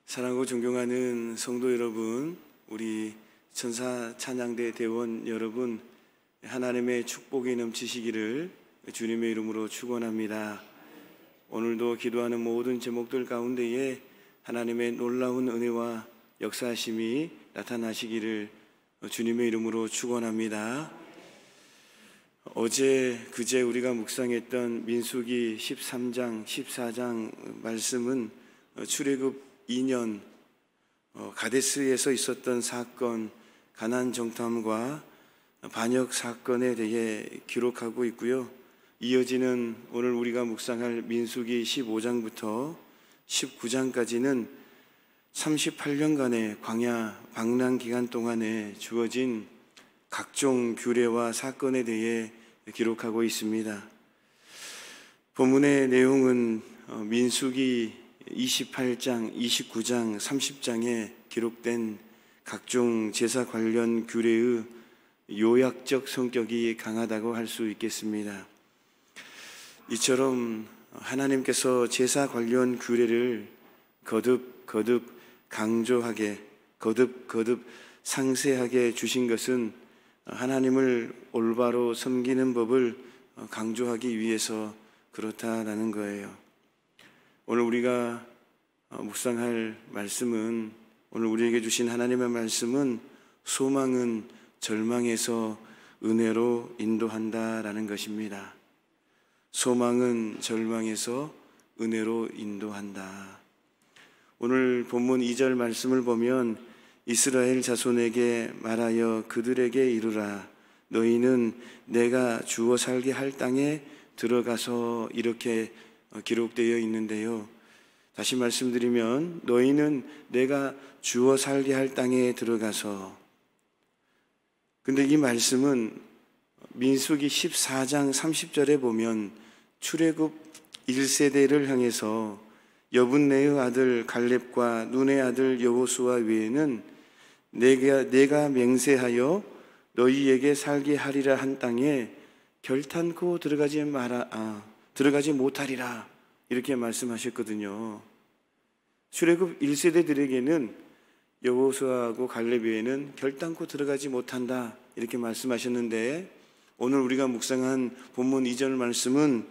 사랑하고 존경하는 성도 여러분, 우리 천사 찬양대 대원 여러분, 하나님의 축복이 넘치시기를 주님의 이름으로 축원합니다. 오늘도 기도하는 모든 제목들 가운데에 하나님의 놀라운 은혜와 역사하심이 나타나시기를 주님의 이름으로 축원합니다. 어제 그제 우리가 묵상했던 민수기 13장 14장 말씀은 출애굽 2년 가데스에서 있었던 사건, 가나안 정탐과 반역 사건에 대해 기록하고 있고요. 이어지는 오늘 우리가 묵상할 민수기 15장부터 19장까지는 38년간의 광야 방랑 기간 동안에 주어진 각종 규례와 사건에 대해 기록하고 있습니다. 본문의 내용은 민수기 28장, 29장, 30장에 기록된 각종 제사 관련 규례의 요약적 성격이 강하다고 할 수 있겠습니다. 이처럼 하나님께서 제사 관련 규례를 거듭 강조하게, 거듭 상세하게 주신 것은 하나님을 올바로 섬기는 법을 강조하기 위해서 그렇다라는 거예요. 오늘 우리가 묵상할 말씀은, 오늘 우리에게 주신 하나님의 말씀은 소망은 절망에서 은혜로 인도한다라는 것입니다. 소망은 절망에서 은혜로 인도한다. 오늘 본문 2절 말씀을 보면 이스라엘 자손에게 말하여 그들에게 이르라, 너희는 내가 주어 살게 할 땅에 들어가서, 이렇게 기록되어 있는데요. 다시 말씀드리면 너희는 내가 주어 살게 할 땅에 들어가서, 근데 이 말씀은 민수기 14장 30절에 보면 출애굽 1세대를 향해서 여분네의 아들 갈렙과 눈의 아들 여호수아 외에는 내가 맹세하여 너희에게 살게 하리라 한 땅에 결탄코 들어가지 못하리라, 이렇게 말씀하셨거든요. 출애굽 1세대들에게는 여호수아하고 갈렙 외에는 결단코 들어가지 못한다, 이렇게 말씀하셨는데, 오늘 우리가 묵상한 본문 2절 말씀은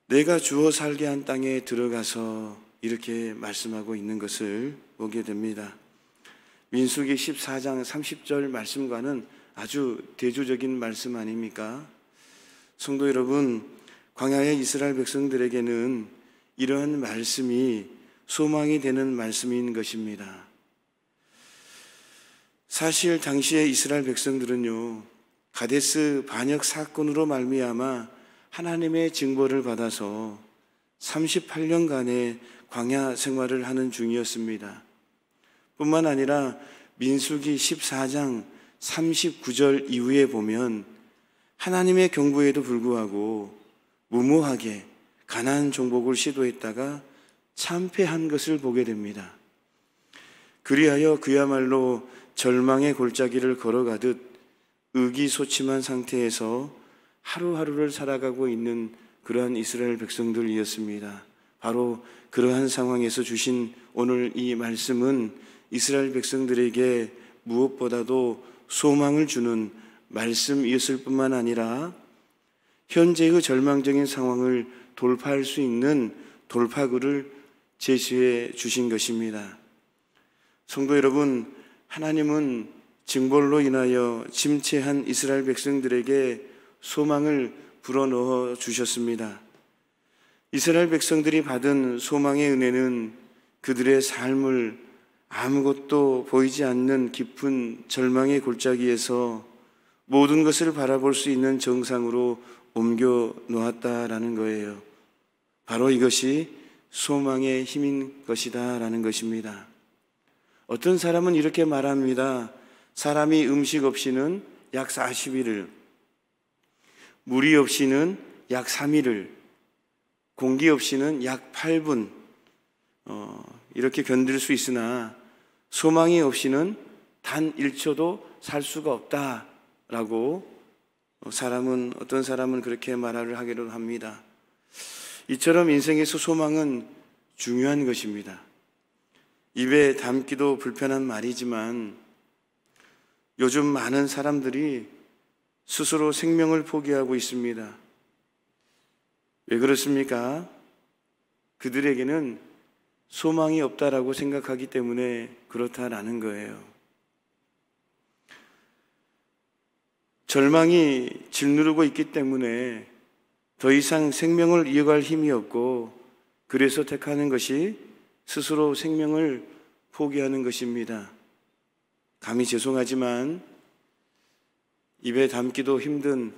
내가 주어 살게 한 땅에 들어가서, 이렇게 말씀하고 있는 것을 보게 됩니다. 민수기 14장 30절 말씀과는 아주 대조적인 말씀 아닙니까? 성도 여러분, 광야의 이스라엘 백성들에게는 이러한 말씀이 소망이 되는 말씀인 것입니다. 사실 당시의 이스라엘 백성들은요, 가데스 반역 사건으로 말미암아 하나님의 징벌을 받아서 38년간의 광야 생활을 하는 중이었습니다. 뿐만 아니라 민수기 14장 39절 이후에 보면 하나님의 경고에도 불구하고 무모하게 가나안 정복을 시도했다가 참패한 것을 보게 됩니다. 그리하여 그야말로 절망의 골짜기를 걸어가듯 의기소침한 상태에서 하루하루를 살아가고 있는 그러한 이스라엘 백성들이었습니다. 바로 그러한 상황에서 주신 오늘 이 말씀은 이스라엘 백성들에게 무엇보다도 소망을 주는 말씀이었을 뿐만 아니라 현재의 절망적인 상황을 돌파할 수 있는 돌파구를 제시해 주신 것입니다. 성도 여러분, 하나님은 징벌로 인하여 침체한 이스라엘 백성들에게 소망을 불어넣어 주셨습니다. 이스라엘 백성들이 받은 소망의 은혜는 그들의 삶을 아무것도 보이지 않는 깊은 절망의 골짜기에서 모든 것을 바라볼 수 있는 정상으로 옮겨 놓았다라는 거예요. 바로 이것이 소망의 힘인 것이다라는 것입니다. 어떤 사람은 이렇게 말합니다. 사람이 음식 없이는 약 40일을, 물이 없이는 약 3일을, 공기 없이는 약 8분 이렇게 견딜 수 있으나 소망이 없이는 단 1초도 살 수가 없다라고 어떤 사람은 그렇게 말을 하기도 합니다. 이처럼 인생에서 소망은 중요한 것입니다. 입에 담기도 불편한 말이지만 요즘 많은 사람들이 스스로 생명을 포기하고 있습니다. 왜 그렇습니까? 그들에게는 소망이 없다라고 생각하기 때문에 그렇다라는 거예요. 절망이 짓누르고 있기 때문에 더 이상 생명을 이어갈 힘이 없고, 그래서 택하는 것이 스스로 생명을 포기하는 것입니다. 감히 죄송하지만 입에 담기도 힘든,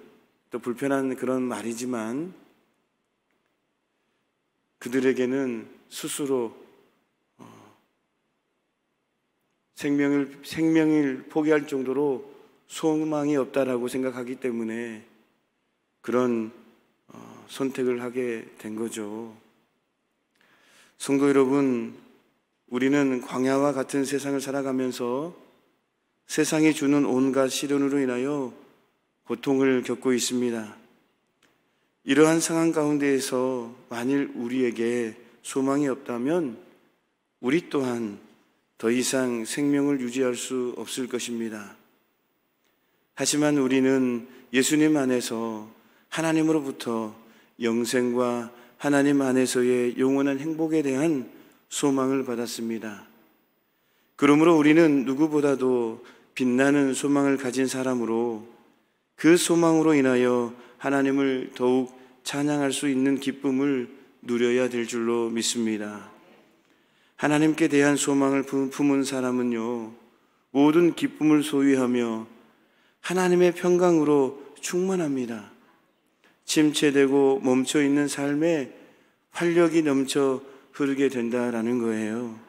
또 불편한 그런 말이지만 그들에게는 스스로 생명을 포기할 정도로 소망이 없다라고 생각하기 때문에 그런 선택을 하게 된 거죠. 성도 여러분, 우리는 광야와 같은 세상을 살아가면서 세상이 주는 온갖 시련으로 인하여 고통을 겪고 있습니다. 이러한 상황 가운데에서 만일 우리에게 소망이 없다면 우리 또한 더 이상 생명을 유지할 수 없을 것입니다. 하지만 우리는 예수님 안에서 하나님으로부터 영생과 하나님 안에서의 영원한 행복에 대한 소망을 받았습니다. 그러므로 우리는 누구보다도 빛나는 소망을 가진 사람으로 그 소망으로 인하여 하나님을 더욱 찬양할 수 있는 기쁨을 누려야 될 줄로 믿습니다. 하나님께 대한 소망을 품은 사람은요, 모든 기쁨을 소유하며 하나님의 평강으로 충만합니다. 침체되고 멈춰있는 삶에 활력이 넘쳐 흐르게 된다라는 거예요.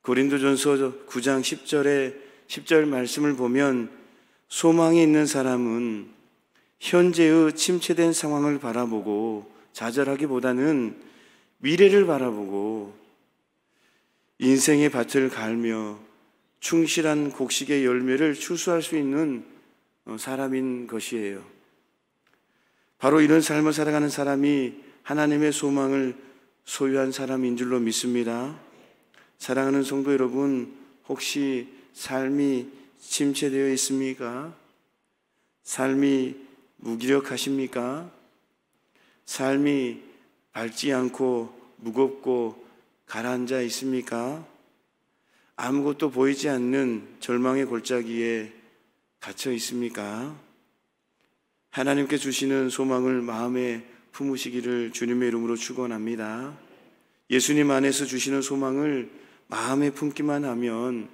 고린도전서 9장 10절 말씀을 보면 소망이 있는 사람은 현재의 침체된 상황을 바라보고 좌절하기보다는 미래를 바라보고 인생의 밭을 갈며 충실한 곡식의 열매를 추수할 수 있는 사람인 것이에요. 바로 이런 삶을 살아가는 사람이 하나님의 소망을 소유한 사람인 줄로 믿습니다. 사랑하는 성도 여러분, 혹시 삶이 침체되어 있습니까? 삶이 무기력하십니까? 삶이 밝지 않고 무겁고 가라앉아 있습니까? 아무것도 보이지 않는 절망의 골짜기에 갇혀 있습니까? 하나님께 주시는 소망을 마음에 품으시기를 주님의 이름으로 축원합니다. 예수님 안에서 주시는 소망을 마음에 품기만 하면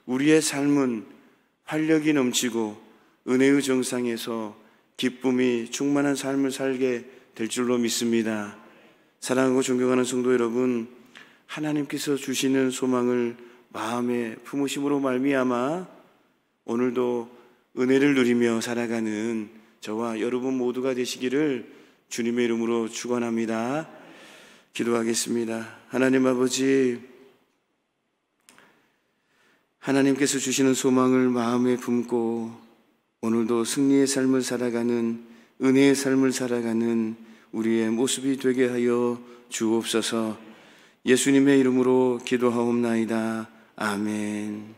우리의 삶은 활력이 넘치고 은혜의 정상에서 기쁨이 충만한 삶을 살게 될 줄로 믿습니다. 사랑하고 존경하는 성도 여러분, 하나님께서 주시는 소망을 마음에 품으심으로 말미암아 오늘도 은혜를 누리며 살아가는 저와 여러분 모두가 되시기를 주님의 이름으로 축원합니다. 기도하겠습니다. 하나님 아버지, 하나님께서 주시는 소망을 마음에 품고 오늘도 승리의 삶을 살아가는, 은혜의 삶을 살아가는 우리의 모습이 되게 하여 주옵소서. 예수님의 이름으로 기도하옵나이다. 아멘.